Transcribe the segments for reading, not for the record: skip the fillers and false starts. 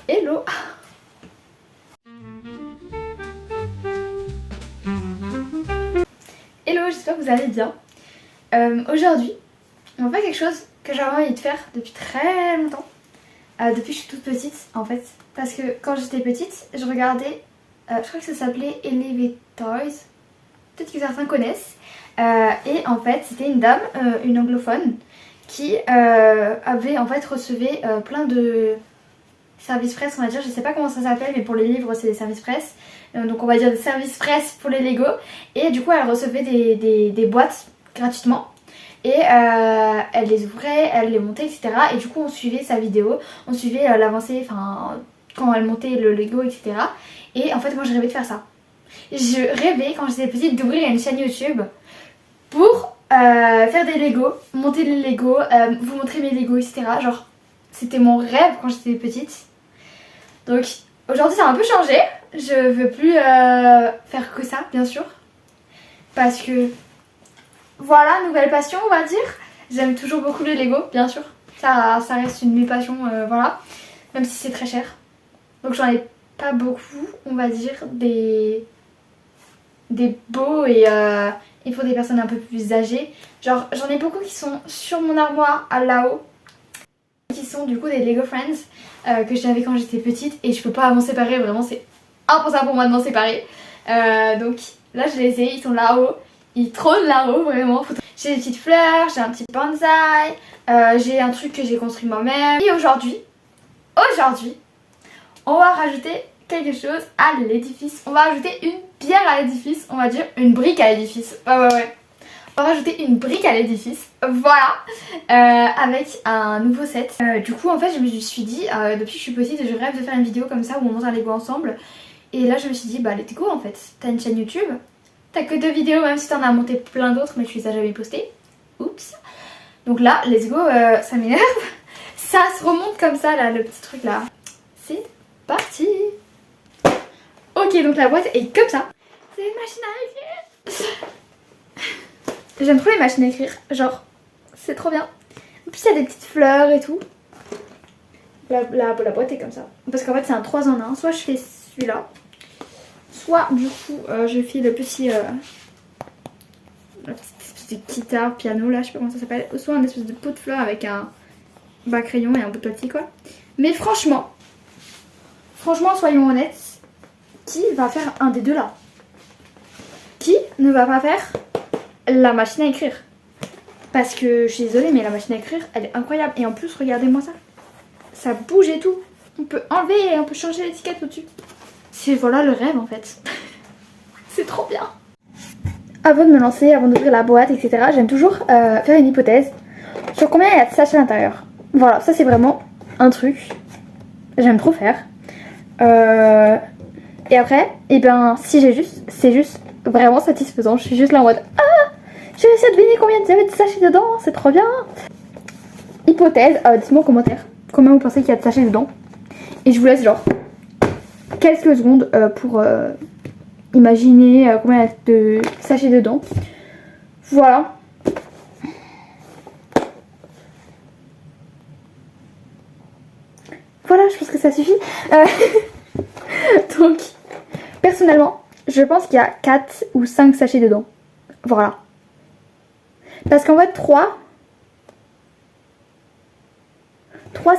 Hello. Hello, j'espère que vous allez bien. Aujourd'hui, on va faire quelque chose que j'avais envie de faire depuis très longtemps. Depuis que je suis toute petite en fait. Parce que quand j'étais petite, je regardais, je crois que ça s'appelait Elevate Toys. Peut-être que certains connaissent. Et en fait, c'était une dame, une anglophone, qui avait en fait recevait plein de services presse, on va dire. Je sais pas comment ça s'appelle, mais pour les livres, c'est des services presse. Donc on va dire des services presse pour les Lego. Et du coup, elle recevait des boîtes gratuitement. Et elle les ouvrait, elle les montait, etc. Et du coup, on suivait sa vidéo, on suivait l'avancée, enfin, quand elle montait le Lego, etc. Et en fait, moi, je rêvais de faire ça. Je rêvais, quand j'étais petite, d'ouvrir une chaîne YouTube pour faire des Lego, monter les Lego, vous montrer mes Lego, etc. Genre, c'était mon rêve quand j'étais petite. Donc, aujourd'hui, ça a un peu changé. Je veux plus faire que ça, bien sûr. Parce que, voilà, nouvelle passion, on va dire. J'aime toujours beaucoup les Lego, bien sûr. Ça reste une de mes passions, voilà. Même si c'est très cher. Donc, j'en ai pas beaucoup, on va dire, des beaux et il faut des personnes un peu plus âgées. Genre j'en ai beaucoup qui sont sur mon armoire à là-haut, qui sont du coup des Lego Friends que j'avais quand j'étais petite et je peux pas m'en séparer, vraiment c'est impossible pour moi de m'en séparer. Donc là je les ai, ils sont là-haut, ils trônent là-haut vraiment. J'ai des petites fleurs, j'ai un petit bonsaï, j'ai un truc que j'ai construit moi-même. Et aujourd'hui, on va rajouter quelque chose à l'édifice. On va rajouter une pierre à l'édifice, on va dire une brique à l'édifice. Ouais. On va rajouter une brique à l'édifice, voilà, avec un nouveau set. Du coup, en fait, je me suis dit, depuis que je suis petite, je rêve de faire une vidéo comme ça où on monte un Lego ensemble. Et là, je me suis dit, bah, let's go en fait. T'as une chaîne YouTube, t'as que 2 vidéos, même si t'en as monté plein d'autres, mais tu les as jamais postées. Oups. Donc là, let's go, ça m'énerve. Ça se remonte comme ça, là, le petit truc là. C'est parti. Ok, donc la boîte est comme ça. C'est une machine à écrire. J'aime trop les machines à écrire, genre, c'est trop bien. En plus, il y a des petites fleurs et tout. La boîte est comme ça. Parce qu'en fait, c'est un 3 en 1. Soit je fais celui-là, soit du coup, je fais le petit... la petite guitare, piano, là, je sais pas comment ça s'appelle. Soit un espèce de pot de fleurs avec un bas crayon et un bout de papier, quoi. Mais franchement, soyons honnêtes. Qui va faire un des deux là? Qui ne va pas faire la machine à écrire? Parce que je suis désolée, mais la machine à écrire, elle est incroyable. Et en plus, regardez-moi ça. Ça bouge et tout. On peut enlever et on peut changer l'étiquette au-dessus. C'est voilà le rêve en fait. C'est trop bien. Avant de me lancer, avant d'ouvrir la boîte, etc., j'aime toujours faire une hypothèse sur combien il y a de sachets à l'intérieur. Voilà, ça c'est vraiment un truc. J'aime trop faire. Et après, et ben si j'ai juste, c'est juste vraiment satisfaisant. Je suis juste là en mode ah, j'ai réussi à deviner combien il y avait de sachets dedans, c'est trop bien. Hypothèse, dites-moi en commentaire combien vous pensez qu'il y a de sachets dedans. Et je vous laisse genre quelques secondes pour imaginer combien il y a de sachets dedans. Voilà. Voilà, je pense que ça suffit. Donc, personnellement, je pense qu'il y a 4 ou 5 sachets dedans. Voilà. Parce qu'en fait, 3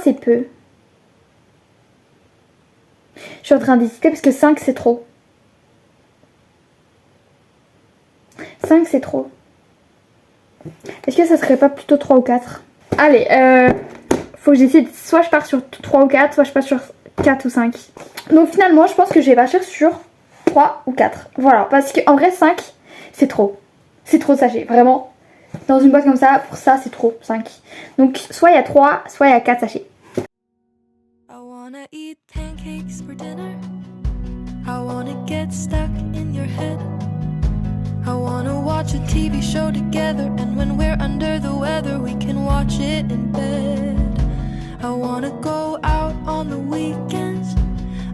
c'est peu. Je suis en train d'hésiter parce que 5 c'est trop. 5 c'est trop. Est-ce que ça serait pas plutôt 3 ou 4? Allez, faut que j'essaie. Soit je pars sur 3 ou 4, soit je pars sur 4 ou 5. Donc finalement, je pense que je vais partir sur 3 ou 4. Voilà, parce qu'en vrai, 5, c'est trop. C'est trop de sachets, vraiment. Dans une boîte comme ça, pour ça, c'est trop, 5. Donc soit il y a 3, soit il y a 4 sachets. I wanna eat pancakes for dinner. I wanna get stuck in your head. I wanna watch a TV show together, and when we're under the weather, we can watch it in bed. I wanna go out on the weekends.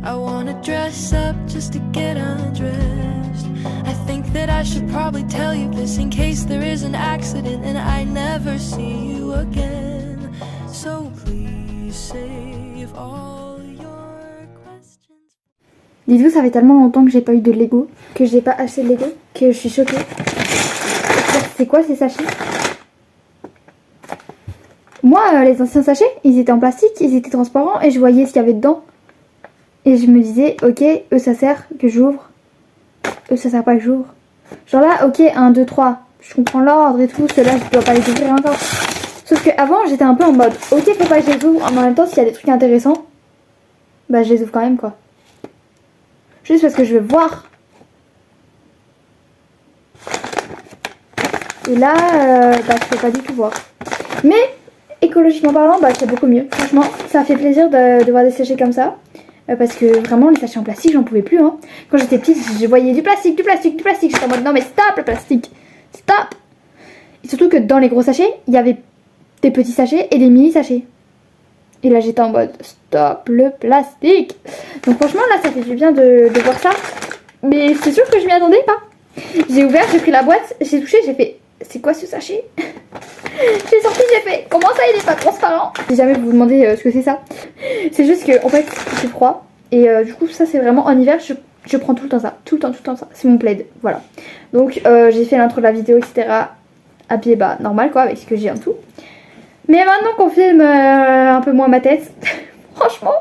I wanna dress up just to get undressed. I think that I should probably tell you this in case there is an accident and I never see you again. So please save all your Dites-vous, ça fait tellement longtemps que j'ai pas eu de Lego, que j'ai pas acheté de Lego, que je suis choquée. C'est quoi ces sachets? Moi, les anciens sachets, ils étaient en plastique, ils étaient transparents et je voyais ce qu'il y avait dedans. Et je me disais, ok, eux ça sert que j'ouvre, eux ça sert pas que j'ouvre. Genre là, ok, 1, 2, 3, je comprends l'ordre et tout, ceux-là je dois pas les ouvrir encore. Sauf que avant j'étais un peu en mode, ok, faut pas que je les ouvre, en même temps s'il y a des trucs intéressants, bah je les ouvre quand même quoi. Juste parce que je veux voir. Et là, bah je peux pas du tout voir. Mais écologiquement parlant, bah c'est beaucoup mieux. Franchement, ça fait plaisir de voir des sachets comme ça. Parce que vraiment, les sachets en plastique, j'en pouvais plus. Hein. Quand j'étais petite, je voyais du plastique, du plastique, du plastique. J'étais en mode non, mais stop le plastique, stop. Et surtout que dans les gros sachets, il y avait des petits sachets et des mini sachets. Et là, j'étais en mode stop le plastique. Donc, franchement, là, ça fait du bien de voir ça. Mais c'est sûr que je m'y attendais pas. J'ai ouvert, j'ai pris la boîte, j'ai touché, j'ai fait c'est quoi ce sachet? J'ai sorti, j'ai fait comment ça il est pas transparent? Si jamais vous vous demandez ce que c'est ça, c'est juste que en fait c'est froid et du coup ça c'est vraiment en hiver je prends tout le temps ça, tout le temps ça, c'est mon plaid, voilà. Donc j'ai fait l'intro de la vidéo etc, habillé bah normal quoi avec ce que j'ai en tout. Mais maintenant qu'on filme un peu moins ma tête, franchement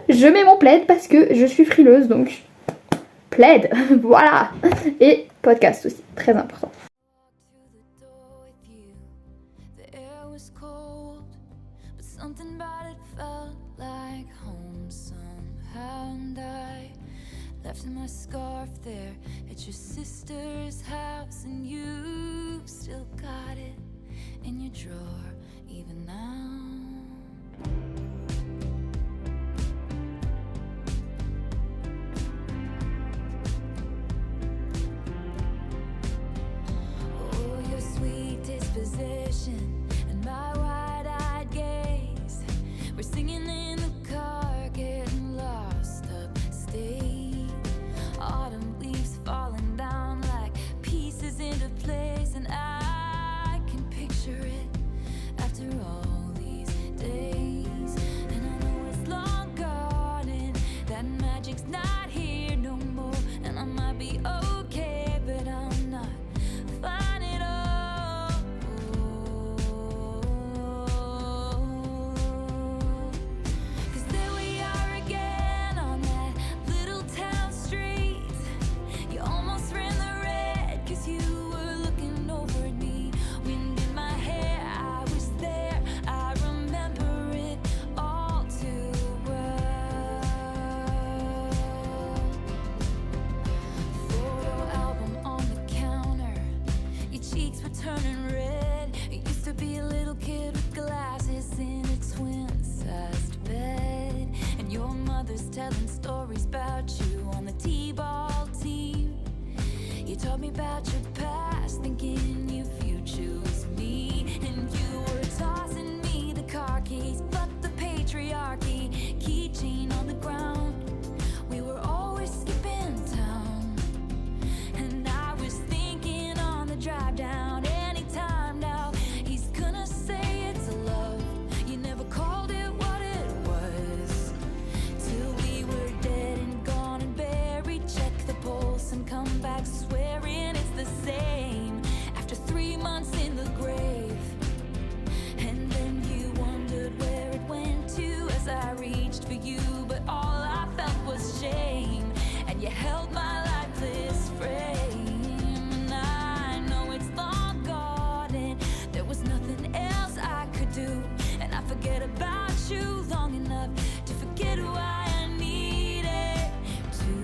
je mets mon plaid parce que je suis frileuse donc plaid, voilà. Et podcast aussi, très important. Something about it felt like home somehow, and I left my scarf there at your sister's house, and you still got it in your drawer even now. Oh, your sweet disposition and my wide-eyed gaze, we're singing in the car, getting lost upstate. Autumn leaves falling down like pieces into place, and I can picture it after all these days. And I know it's long gone and that magic's not here no more, and I might be okay, but I'm not fine at all. Cause there we are again on that little town street. You almost ran the red cause you were looking over at me. Wind in my hair, I was there, I remember it all too well. Photo album on the counter, your cheeks were turning red. You used to be a little kid with glasses in a twin-sized bed, and your mother's telling stories about you on the t-ball team. You told me about your past, thinking your future was me, and you were tossing me the car keys, fuck the patriarchy, keychain on the ground. We were always skipping town, and I was thinking on the drive down, anytime now he's gonna say it's a love. You never called it what it was, till we were dead and gone and buried. Check the pulse and come back swearing it's the same after 3 months in the grave. And then you wondered where it went to as I reached for you, but all I felt was shame, and you held my lifeless frame. And I know it's long gone and there was nothing else I could do, and I forget about you long enough to forget why I needed to.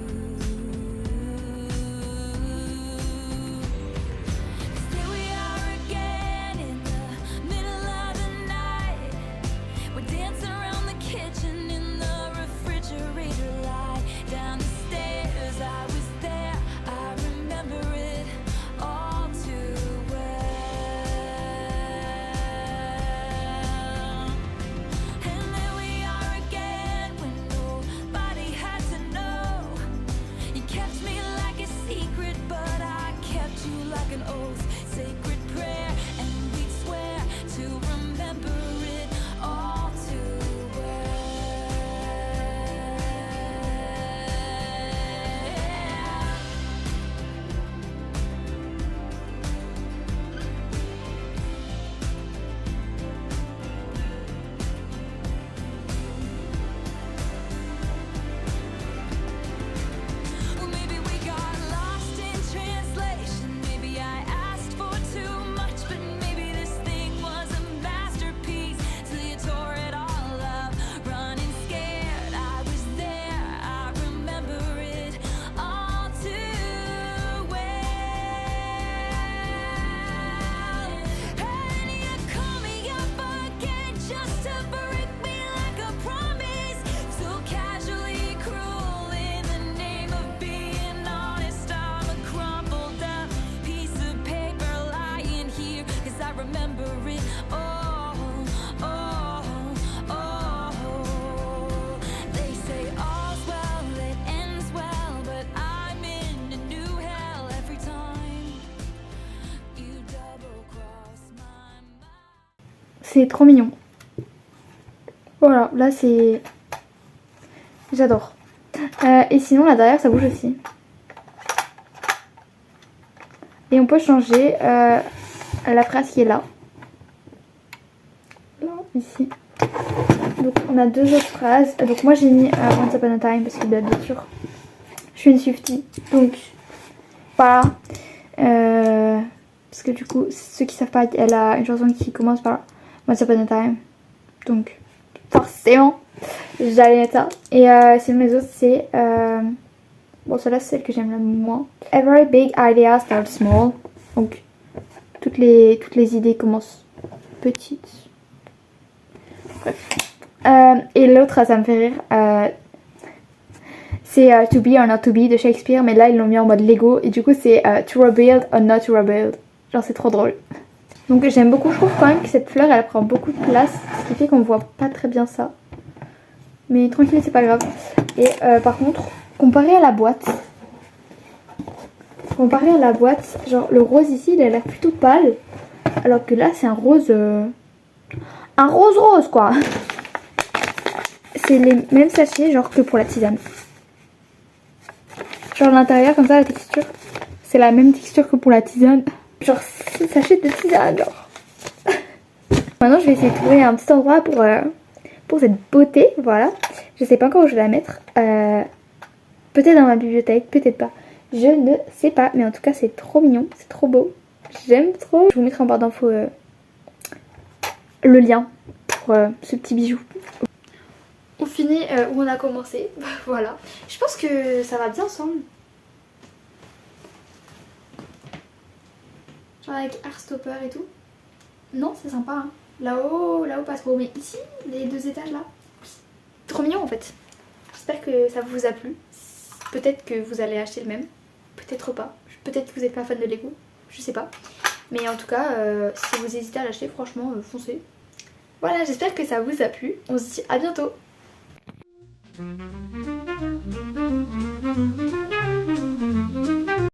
c'est trop mignon. Voilà, là c'est... J'adore. Et sinon là derrière ça bouge aussi. Et on peut changer la phrase qui est là. Là, ici. Donc on a 2 autres phrases. Donc moi j'ai mis Once Upon a Time parce que bien sûr je suis une Swiftie. Donc voilà. Parce que du coup ceux qui savent pas, elle a une chanson qui commence par Once Upon a Time. Donc forcément j'allais mettre ça. Et sinon les autres c'est... bon celle-là c'est celle que j'aime le moins. Every big idea starts small. Donc toutes les idées commencent petites. Bref. Et l'autre ça me fait rire. C'est To Be or Not To Be de Shakespeare. Mais là ils l'ont mis en mode Lego. Et du coup c'est To Rebuild or Not To Rebuild. Genre c'est trop drôle. Donc j'aime beaucoup. Je trouve quand même que cette fleur elle prend beaucoup de place. Ce qui fait qu'on voit pas très bien ça. Mais tranquille c'est pas grave. Et par contre comparé à la boîte, genre le rose ici il a l'air plutôt pâle. Alors que là c'est un rose... un rose quoi. C'est les mêmes sachets genre que pour la tisane. Genre l'intérieur comme ça la texture, c'est la même texture que pour la tisane. Genre sachet de tisane genre. Maintenant je vais essayer de trouver un petit endroit pour cette beauté, voilà. Je sais pas encore où je vais la mettre. Peut-être dans ma bibliothèque, peut-être pas. Je ne sais pas, mais en tout cas c'est trop mignon, c'est trop beau. J'aime trop. Je vous mettrai en barre d'infos le lien pour ce petit bijou. On finit où on a commencé, voilà. Je pense que ça va bien ensemble. Genre avec Heartstopper et tout. Non, c'est sympa hein. Là-haut pas trop, mais ici, les 2 étages là. Trop mignon en fait. J'espère que ça vous a plu. Peut-être que vous allez acheter le même, peut-être pas. Peut-être que vous n'êtes pas fan de Lego, je sais pas. Mais en tout cas, si vous hésitez à l'acheter, franchement, foncez. Voilà, j'espère que ça vous a plu. On se dit à bientôt.